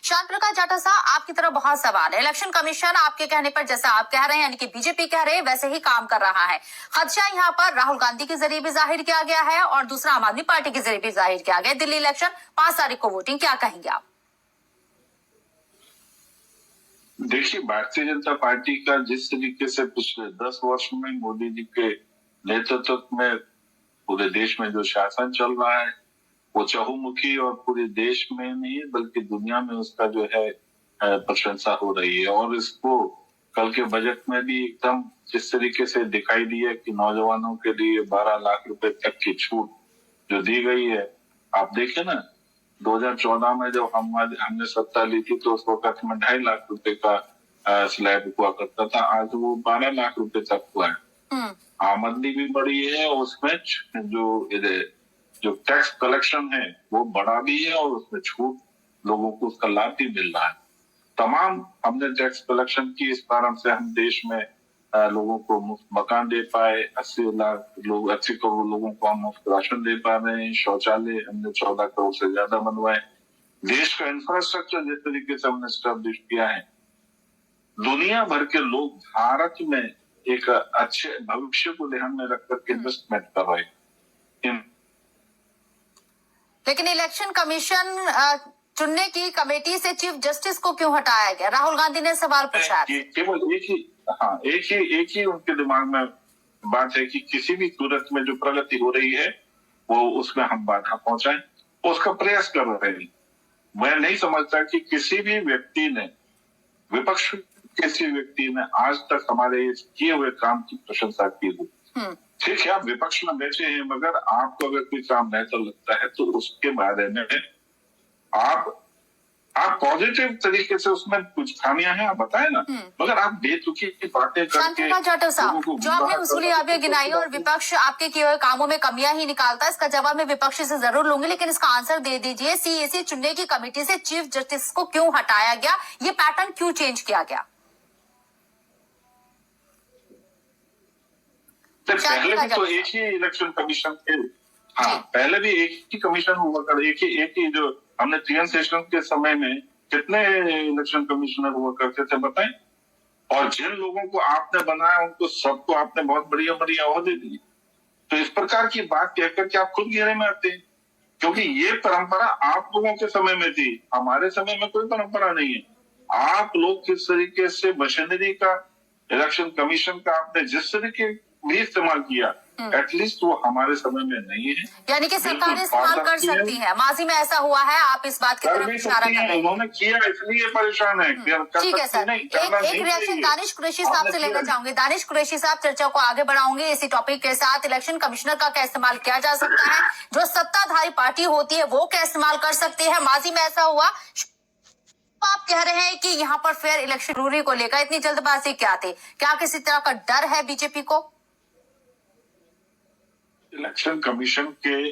शांत प्रकाश जाटव साहब, आपकी तरफ बहुत सवाल है। इलेक्शन कमीशन आपके कहने पर, जैसा आप कह रहे हैं यानी कि बीजेपी कह रहे हैं, वैसे ही काम कर रहा है। खदशा यहाँ पर राहुल गांधी के जरिए भी जाहिर किया गया है और दूसरा आम आदमी पार्टी के जरिए भी जाहिर किया गया है। दिल्ली इलेक्शन 5 तारीख को वोटिंग, क्या कहेंगे आप? देखिए, भारतीय जनता पार्टी का जिस तरीके से पिछले 10 वर्ष में मोदी जी के नेतृत्व में पूरे देश में जो शासन चल रहा है वो चहुमुखी और पूरे देश में नहीं बल्कि दुनिया में उसका जो है प्रशंसा हो रही है। और इसको कल के बजट में भी एकदम जिस तरीके से दिखाई दिया कि नौजवानों के लिए 12 लाख रुपए तक की छूट जो दी गई है। आप देखें ना, 2014 में जब हमने सत्ता ली थी तो उस वक्त में 2.5 लाख रुपए का स्लैब हुआ करता था, आज वो 12 लाख रुपए तक हुआ है। आमदनी भी बढ़ी है, उसमें जो टैक्स कलेक्शन है वो बढ़ा भी है और उसमें छूट लोगों को उसका लाभ भी मिल रहा है। तमाम हमने टैक्स कलेक्शन की, इस कारण से हम देश में लोगों को मुफ्त मकान दे पाए, 80 करोड़ लोगों को हम मुफ्त राशन दे पा रहे हैं। शौचालय हमने 14 करोड़ से ज्यादा बनवाए। देश का इंफ्रास्ट्रक्चर जिस तरीके से हमने स्टैब्लिश किया है, दुनिया भर के लोग भारत में एक अच्छे भविष्य को ध्यान में रखकर के इन्वेस्टमेंट कर रहे हैं। लेकिन इलेक्शन कमीशन चुनने की कमेटी से चीफ जस्टिस को क्यों हटाया गया? राहुल गांधी ने सवाल पूछा। केवल एक ही उनके दिमाग में बात है कि किसी भी सूरत में जो प्रगति हो रही है वो उसमें हम बाधा पहुंचाएं, उसका प्रयास कर रहे हैं। मैं नहीं समझता कि किसी भी व्यक्ति ने, विपक्ष किसी व्यक्ति ने आज तक हमारे किए हुए काम की प्रशंसा की हो। ठीक है, आप विपक्ष में बैठे हैं, मगर आपको अगर कोई काम बेहतर लगता है तो उसके बारे में आप पॉजिटिव तरीके से, उसमें कुछ खामियां हैं आप बताएं ना, मगर आप बेतुकी की बातें करके। जाटव साहब, जो आपने उसूली आबिया गिनाई और विपक्ष आपके किए हुए कामों में कमियां ही निकालता है, इसका जवाब मैं विपक्ष से जरूर लूंगी, लेकिन इसका आंसर दे दीजिए। सीएसी चुनने की कमेटी से चीफ जस्टिस को क्यों हटाया गया? ये पैटर्न क्यों चेंज किया गया? पहले भी तो एक ही इलेक्शन कमीशन थे। हाँ, पहले भी एक ही कमीशन हुआ कर, एक ही जो हमने 3 सेशन के समय में कितने इलेक्शन कमिश्नर हुआ करते थे बताएं। और जिन लोगों को आपने बनाया उनको सबको आपने बहुत बढ़िया बढ़िया ओहदे दिए। तो इस प्रकार की बात कहकर के आप खुद घेरे में आते हैं, क्योंकि ये परंपरा आप लोगों के समय में थी, हमारे समय में कोई परंपरा नहीं है। आप लोग किस तरीके से मशीनरी का, इलेक्शन कमीशन का आपने जिस तरीके भी इस्तेमाल किया, एटलीस्ट वो हमारे समय में नहीं है। यानी कि सरकार इस्तेमाल कर सकती है। माजी में ऐसा हुआ है, आप इस बात की तरफ इशारा कर रहे हैं। उन्होंने किया इसलिए परेशान है। ठीक है सर, एक रिएक्शन दानिश कुरैशी साहब से लेना चाहूंगे। दानिश कुरैशी साहब, चर्चा को आगे बढ़ाऊंगे इसी टॉपिक के साथ। इलेक्शन कमिश्नर का क्या इस्तेमाल किया जा सकता है? जो सत्ताधारी पार्टी होती है वो क्या इस्तेमाल कर सकती है? माजी में ऐसा हुआ, आप कह रहे हैं कि यहाँ पर फेयर इलेक्शन रूल को लेकर इतनी जल्दबाजी क्या थी? क्या किसी तरह का डर है बीजेपी को? इलेक्शन कमीशन के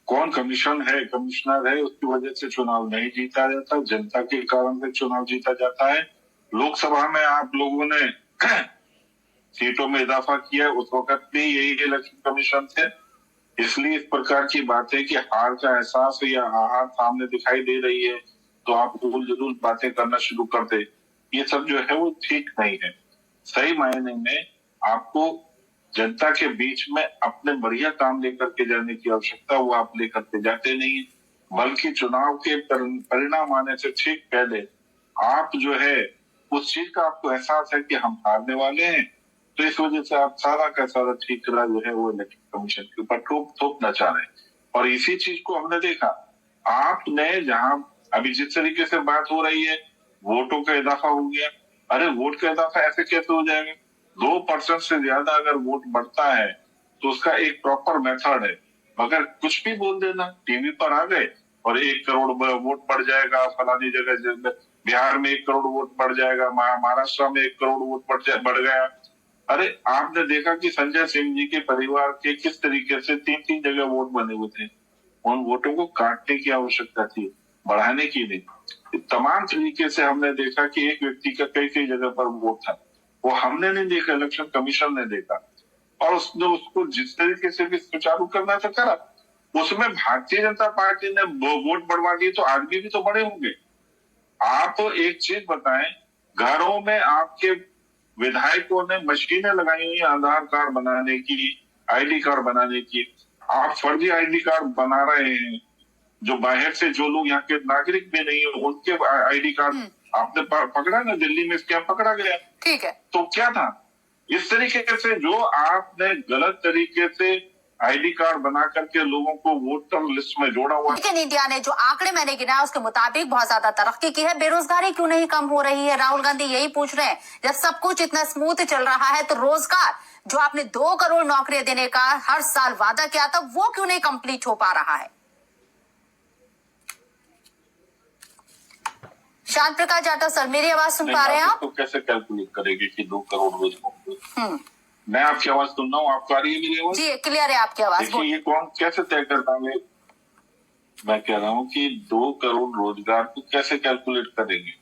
कौन कमिश्नर है, उसकी वजह से चुनाव नहीं जीता जाता, जनता के कारण से चुनाव जीता जाता है। लोकसभा में आप लोगों ने सीटों में इजाफा किया, उस वक्त भी यही इलेक्शन कमीशन थे। इसलिए इस प्रकार की बात है कि हार का एहसास या हार सामने दिखाई दे रही है तो आप उल जुलूल बातें करना शुरू कर दे, ये सब जो है वो ठीक नहीं है। सही मायने में आपको जनता के बीच में अपने बढ़िया काम लेकर के जाने की आवश्यकता, वो आप लेकर के जाते नहीं, बल्कि चुनाव के परिणाम आने से ठीक पहले आप जो है उस चीज का आपको एहसास है कि हम हारने वाले हैं, तो इस वजह से आप सारा का सारा ठीकरा जो है वो इलेक्शन कमीशन के ऊपर थोपना चाह रहे हैं। और इसी चीज को हमने देखा, आपने जहां अभी जिस तरीके से बात हो रही है, वोटों का इजाफा हो गया। अरे वोट का इजाफा ऐसे कैसे हो जाएगा? 2% से ज्यादा अगर वोट बढ़ता है तो उसका एक प्रॉपर मेथड है। मगर कुछ भी बोल देना, टीवी पर आ गए और 1 करोड़ वोट बढ़ जाएगा फलानी जगह, बिहार में 1 करोड़ वोट बढ़ जाएगा, महाराष्ट्र में 1 करोड़ वोट बढ़ गया। अरे आपने देखा कि संजय सिंह जी के परिवार के किस तरीके से 3-3 जगह वोट बने हुए थे। उन वोटों को काटने की आवश्यकता थी, बढ़ाने की नहीं। तमाम तरीके से हमने देखा कि एक व्यक्ति का कई जगह पर वोट था, वो हमने नहीं देखा, इलेक्शन कमीशन ने देखा और उसने उसको जिस तरीके से भी सुचारू करना था करा। उसमें भारतीय जनता पार्टी ने वोट बढ़वा दिए तो आदमी भी तो बड़े होंगे। आप एक चीज बताएं, घरों में आपके विधायकों ने मशीनें लगाई हुई आधार कार्ड बनाने की, आईडी कार्ड बनाने की। आप फर्जी आईडी कार्ड बना रहे हैं, जो बाहर से जो लोग यहाँ के नागरिक भी नहीं है उनके आईडी कार्ड आपने पकड़ा ना, दिल्ली में स्कैम पकड़ा गया। ठीक है, तो क्या था? इस तरीके से जो आपने गलत तरीके से आईडी कार्ड बना करके लोगों को वोटर लिस्ट में जोड़ा हुआ। लेकिन इंडिया ने जो आंकड़े मैंने गिनाया उसके मुताबिक बहुत ज्यादा तरक्की की है। बेरोजगारी क्यों नहीं कम हो रही है? राहुल गांधी यही पूछ रहे हैं। जब सब कुछ इतना स्मूथ चल रहा है तो रोजगार जो आपने 2 करोड़ नौकरियां देने का हर साल वादा किया था वो क्यों नहीं कंप्लीट हो पा रहा है? शांत प्रकाश जाटव सर, मेरी आवाज सुन पा रहे हैं आप? तो कैसे कैलकुलेट करेंगे कि 2 करोड़ रोज? मैं आपकी आवाज सुन रहा हूँ, आपको आ रही है मेरी आवाज? जी क्लियर है आपकी आवाज। देखिए ये कौन कैसे तय करता है? मैं कह रहा हूँ कि 2 करोड़ रोजगार को कैसे कैलकुलेट करेंगे?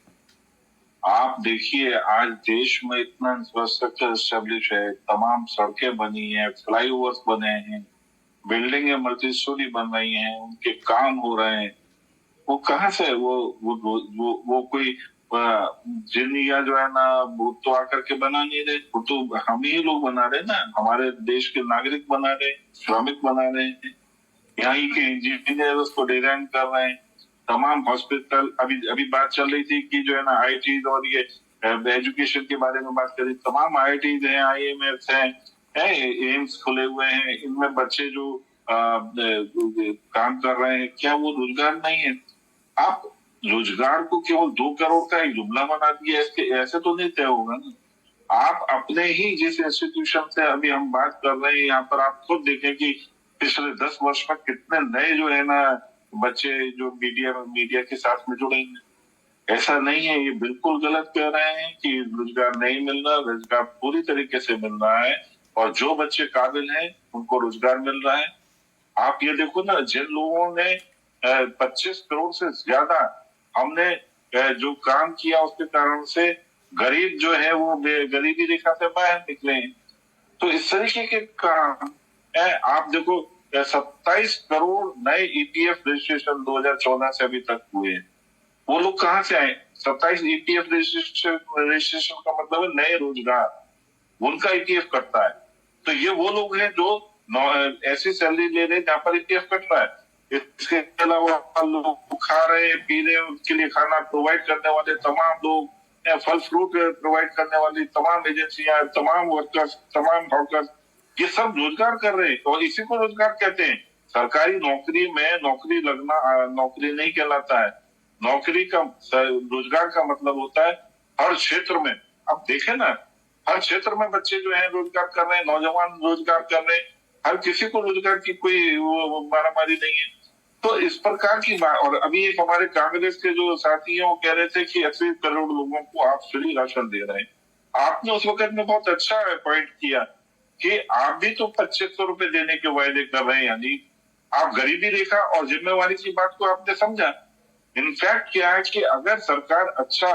आप देखिए आज देश में इतना इंफ्रास्ट्रक्चर एस्टेब्लिश है, तमाम सड़कें बनी है, फ्लाईओवर्स बने हैं, बिल्डिंगें मल्टीस्टोरी बन रही हैं, उनके काम हो रहे हैं। वो कहाँ से वो कोई जिनिया जो है ना वो तो आकर के बना नहीं रहे, वो तो हम ही लोग बना रहे ना, हमारे देश के नागरिक बना रहे, श्रमिक बना रहे हैं, यहाँ के इंजीनियर उसको डिजाइन कर रहे हैं। तमाम हॉस्पिटल अभी बात चल रही थी कि जो है ना आईटी और ये एजुकेशन के बारे में बात करी, तमाम आईटीज हैं, आईएमएस हैं, एम्स खुले हुए हैं, इनमें बच्चे जो काम कर रहे हैं, क्या वो रोजगार नहीं है? आप रोजगार को केवल 2 करोड़ का एक जुमला बना दिया, ऐसे तो नहीं तय होगा ना। आप अपने ही जिस इंस्टीट्यूशन से अभी हम बात कर रहे हैं यहाँ पर आप खुद देखें कि पिछले 10 वर्ष में कितने नए जो है ना बच्चे जो मीडिया के साथ में जुड़े हैं। ऐसा नहीं है, ये बिल्कुल गलत कह रहे हैं कि रोजगार नहीं मिल रहा, रोजगार पूरी तरीके से मिल रहा है और जो बच्चे काबिल हैं उनको रोजगार मिल रहा है। आप ये देखो ना, जिन लोगों ने 25 करोड़ से ज्यादा हमने जो काम किया उसके कारण से गरीब जो है वो गरीबी रेखा से बाहर निकले हैं। तो इस तरीके के काम आप देखो 27 करोड़ नए ईपीएफ रजिस्ट्रेशन 2014 से अभी तक हुए हैं। वो लोग कहाँ से आए? 27 ईपीएफ रजिस्ट्रेशन का मतलब है नए रोजगार, उनका ईपीएफ कटता है। तो ये वो लोग हैं जो ऐसी सैलरी ले रहे हैं जहाँ पर ईपीएफ कट रहा है। इसके अलावा लोग खा रहे पी रहे, उनके लिए खाना प्रोवाइड करने वाले तमाम लोग, फल फ्रूट प्रोवाइड करने वाली तमाम एजेंसियां, तमाम वर्कर्स, तमाम हॉकर्स, ये सब रोजगार कर रहे हैं और इसी को रोजगार कहते हैं। सरकारी नौकरी में नौकरी लगना नौकरी नहीं कहलाता है। नौकरी का रोजगार का मतलब होता है हर क्षेत्र में। अब देखें ना, हर क्षेत्र में बच्चे जो है रोजगार कर रहे हैं, नौजवान रोजगार कर रहे हैं, हर किसी को रोजगार की कोई वो मारामारी नहीं है। तो इस प्रकार की बात। और अभी एक हमारे कांग्रेस के जो साथी हैं वो कह रहे थे कि 80 करोड़ लोगों को आप फ्री राशन दे रहे हैं। आपने उस वक्त में बहुत अच्छा पॉइंट किया कि आप भी तो 2500 रुपए देने के वायदे कर रहे हैं, यानी आप गरीबी रेखा और जिम्मेवारी की बात को आपने समझा। इनफैक्ट क्या है कि अगर सरकार अच्छा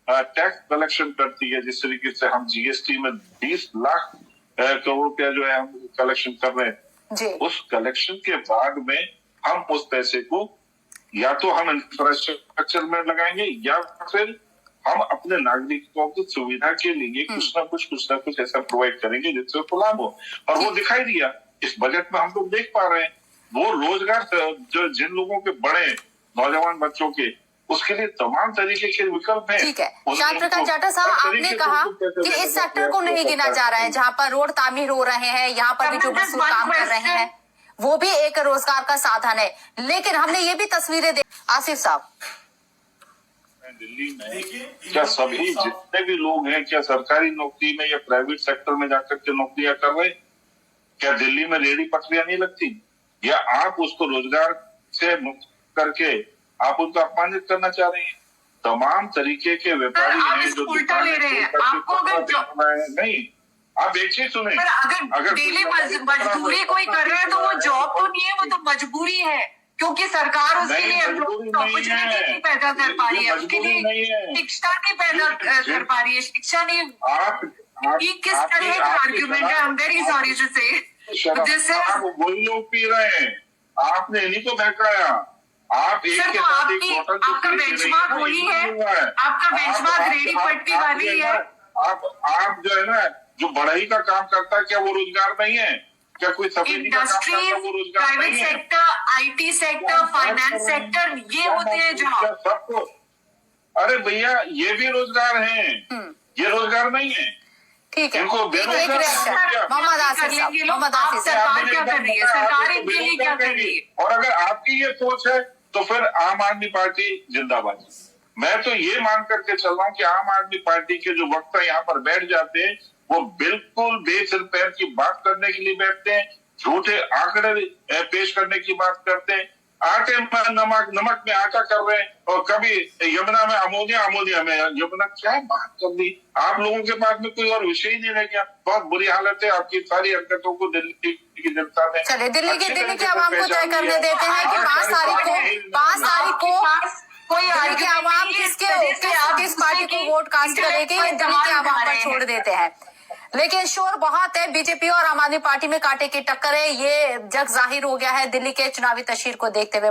टैक्स कलेक्शन करती है, जिस तरीके से हम जीएसटी में 20 लाख करोड़ रुपया जो है हम कलेक्शन कर रहे हैं, उस कलेक्शन के बाद में हम उस पैसे को या तो हम इंफ्रास्ट्रक्चर में लगाएंगे या फिर हम अपने नागरिकों की सुविधा के लिए कुछ ना कुछ ऐसा प्रोवाइड करेंगे जिससे उसको लाभ हो। और वो दिखाई दिया इस बजट में, हम लोग देख पा रहे हैं वो रोजगार जो जिन लोगों के बड़े नौजवान बच्चों के, उसके लिए तमाम तरीके के विकल्प हैं। ठीक है, शांत प्रकाश जाटव साहब, आपने कहा कि इस सेक्टर को नहीं गिना जा रहा है जहाँ पर रोड तामीर हो रहे हैं, यहाँ पर भी जो मजदूर काम कर रहे हैं वो भी एक रोजगार का साधन है। लेकिन हमने ये भी तस्वीरें आसिफ साहब, दिल्ली में क्या सभी जितने भी लोग हैं क्या सरकारी नौकरी में या प्राइवेट सेक्टर में जाकर के नौकरियां कर रहे? क्या दिल्ली में रेहड़ी पटरियां नहीं लगती? या आप उसको रोजगार से मुक्त करके आप उनको अपमानित करना चाह रही हैं? तमाम तरीके के व्यापारी हैं जो उल्टा ले रहे हैं। आपको अगर नहीं, आप एक चीज सुने, अगर डेली मजदूरी कोई कर रहा है तो वो जॉब तो नहीं है, वो तो मजबूरी है, क्योंकि सरकार उसके लिए अपॉर्चुनिटी नहीं पैदा कर पा रही है, उसके लिए शिक्षा नहीं पैदा कर पा रही है, शिक्षा नहीं। ये किस तरह का आर्ग्यूमेंट है? I am very sorry to say. वही लोग पी रहे हैं, आपने इन्हीं को बहकाया। आप एक सर के तो साथ एक आपकी बोतल आपका बेंचमार्क वही है, आपका बेंचमार्क रेडी पट्टी वाली है। आप जो है ना, जो बढ़ई का काम करता है, क्या वो रोजगार नहीं है? क्या कोई सफेदी का काम करता है वो रोजगार प्राइवेट नहीं है? Sector, IT sector, finance sector, ये होते हैं जॉब। सबको, अरे भैया ये भी रोजगार है, ये रोजगार नहीं है। ठीक है, इनको एक बेरोजगार रिएक्शन मोहम्मद आसिफ साहब, मोहम्मद आसिफ साहब। सरकार क्या कर रही है, सरकार इनके लिए क्या कर रही है? और अगर आपकी ये सोच है तो फिर आम आदमी पार्टी जिंदाबाद। मैं तो ये मान करके चल रहा हूँ कि आम आदमी पार्टी के जो वक्ता यहाँ पर बैठ जाते हैं वो बिल्कुल बेसिर पैर की बात करने के लिए बैठते हैं, झूठे आंकड़े पेश करने की बात करते हैं, आटे में नमक में आटा कर रहे हैं, और कभी यमुना में अमोनिया, अमोनिया में यमुना। क्या बात कर दी? आप लोगों के पास में कोई और विषय ही नहीं रह गया। बहुत बुरी हालत है आपकी सारी हरकतों को दिल्ली की जनता ने। चलिए दिल्ली की आवाम को तय करने देते हैं कि 5 तारीख को कोई दिल्ली की आवाम किस पार्टी को वोट कास्ट करेगी, ये दिल्ली की आवाम पर छोड़ देते हैं। लेकिन शोर बहुत है, बीजेपी और आम आदमी पार्टी में कांटे की टक्कर है, ये जग जाहिर हो गया है दिल्ली के चुनावी तस्वीर को देखते हुए।